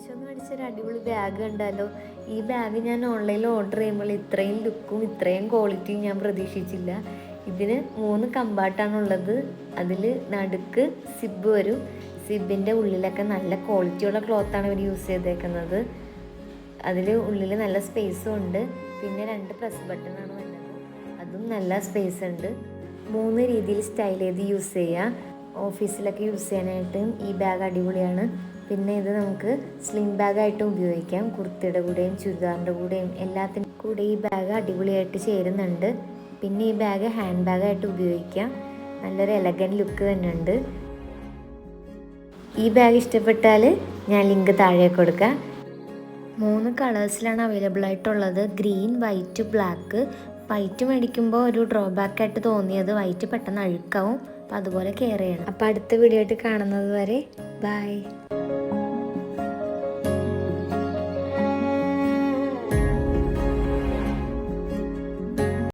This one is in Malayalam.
മീഷോന്ന് മേടിച്ചൊരു അടിപൊളി ബാഗ് കണ്ടാലോ. ഈ ബാഗ് ഞാൻ ഓൺലൈനിൽ ഓർഡർ ചെയ്യുമ്പോൾ ഇത്രയും ലുക്കും ഇത്രയും ക്വാളിറ്റിയും ഞാൻ പ്രതീക്ഷിച്ചില്ല. ഇതിന് 3 കമ്പാർട്ടാണുള്ളത്. അതിൽ നടുക്ക് സിബ് വരും. സിബിൻ്റെ ഉള്ളിലൊക്കെ നല്ല ക്വാളിറ്റിയുള്ള ക്ലോത്താണ് ഇവർ യൂസ് ചെയ്തേക്കുന്നത്. അതിൽ ഉള്ളിൽ നല്ല സ്പേസും ഉണ്ട്. പിന്നെ 2 പ്രസ് ബട്ടണാണ് വരുന്നത്, അതും നല്ല സ്പേസ് ഉണ്ട്. 3 രീതിയിൽ സ്റ്റൈൽ ചെയ്ത് യൂസ് ചെയ്യാം. ഓഫീസിലൊക്കെ യൂസ് ചെയ്യാനായിട്ട് ഈ ബാഗ് അടിപൊളിയാണ്. പിന്നെ ഇത് നമുക്ക് സ്ലിം ബാഗായിട്ടും ഉപയോഗിക്കാം. കുർത്തിയുടെ കൂടെയും ചുരിദാറിൻ്റെ കൂടെയും എല്ലാത്തിനും കൂടെ ഈ ബാഗ് അടിപൊളിയായിട്ട് ചേരുന്നുണ്ട്. പിന്നെ ഈ ബാഗ് ഹാൻഡ് ബാഗായിട്ട് ഉപയോഗിക്കാം. നല്ലൊരു എലഗൻറ്റ് ലുക്ക് തന്നെ ഉണ്ട്. ഈ ബാഗ് ഇഷ്ടപ്പെട്ടാൽ ഞാൻ ലിങ്ക് താഴെ കൊടുക്കാം. 3 കളേഴ്സിലാണ് അവൈലബിൾ ആയിട്ടുള്ളത്, ഗ്രീൻ, വൈറ്റ്, ബ്ലാക്ക്. വൈറ്റ് മേടിക്കുമ്പോൾ ഒരു ഡ്രോബാക്കായിട്ട് തോന്നിയത് വൈറ്റ് പെട്ടെന്ന് അഴുക്കാവും. അപ്പോൾ അതുപോലെ കെയർ ചെയ്യണം. അപ്പോൾ അടുത്ത വീഡിയോ ആയിട്ട് കാണുന്നത് വരെ ബൈ.